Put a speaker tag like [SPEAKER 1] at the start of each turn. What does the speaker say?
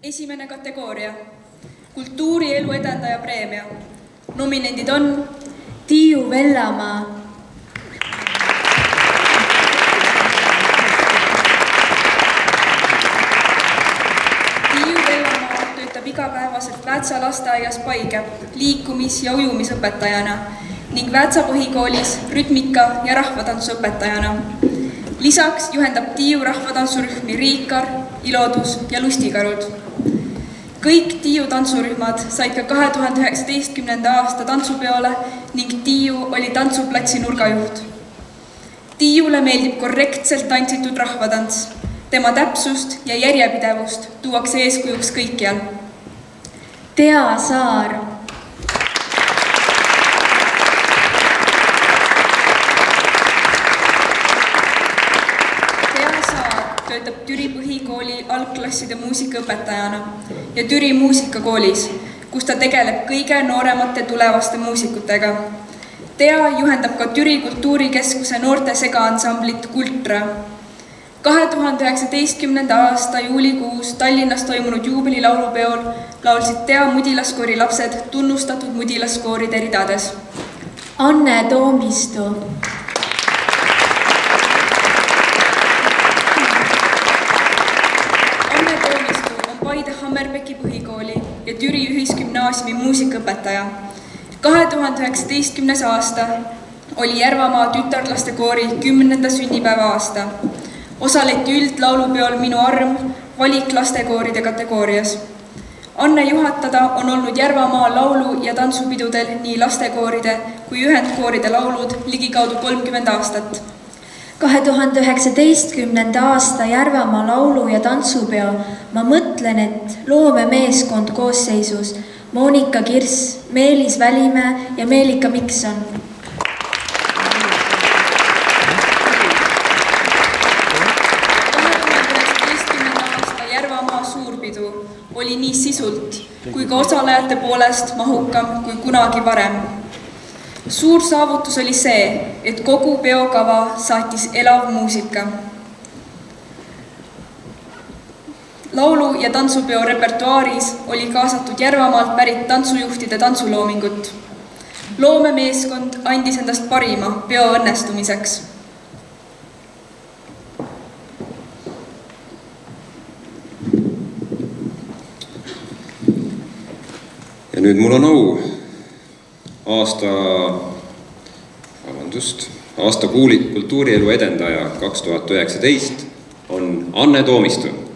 [SPEAKER 1] Esimene kategooria. Kultuurielu edendaja preemia. Nominendid on
[SPEAKER 2] Tiiu Vellamaa,
[SPEAKER 1] Tiiu Vellamaa töötab igapäevaselt Väätsa lasteaias Paige liikumis- ja ujumisõpetajana ning Väätsa põhikoolis rütmika- ja rahvatantsuõpetajana. Lisaks juhendab Tiiu rahvatantsurühmi Riikar, Ilodus ja Lustikarud. Kõik Tiiu tantsurühmad said ka 2019. aasta tantsupeole ning Tiiu oli tantsuplatsi nurgajuht. Tiiule meeldib korrektselt tantsitud rahvatants. Tema täpsust ja järjepidevust tuuakse eeskujuks kõikjal.
[SPEAKER 2] Tea Saar,
[SPEAKER 1] Tea Saar töötab Türi põhikooli algklasside muusikaõpetajana ja Türi muusikakoolis, kus ta tegeleb kõige nooremate tulevaste muusikutega. Tea juhendab ka Türi kultuurikeskuse noorte segaansamblit Kultra. 2019. aasta juulikuus Tallinnas toimunud juubelilaulupeol laulsid Tea mudilaskoori lapsed tunnustatud mudilaskooride ridades.
[SPEAKER 2] Anne Toomistu,
[SPEAKER 1] Anne Toomistu on Paide Hammerbecky põhikooli ja Türi ühisgümnaasiumi muusikaõpetaja. 2019. aasta oli Järvamaa tütarlastekoori 10. sünnipäeva aasta. Osaleti üldlaulupeol Minu arm valiklastekooride kategoorias. Anne juhatada on olnud Järvamaa laulu- ja tantsupidudel nii lastekooride kui ühendkooride laulud ligikaudu 30 aastat.
[SPEAKER 2] 2019. aasta Järvamaa laulu- ja tantsupeo Ma mõtlen, et loomemeeskond koosseisus Monika Kirss, Meelis Välimäe ja Meelika Mikson.
[SPEAKER 1] Järvamaa suurpidu oli nii sisult kui ka osalejate poolest mahukam kui kunagi varem. Suur saavutus oli see, et kogu peokava saatis elav muusika. Laulu- ja tantsupeo repertuaaris oli kaasatud Järvamaalt pärit tantsujuhtide tantsuloomingut. Loomemeeskond andis endast parima peo õnnestumiseks.
[SPEAKER 3] Ja nüüd mul on au aasta kultuurielu edendaja 2019 on Anne Toomistu.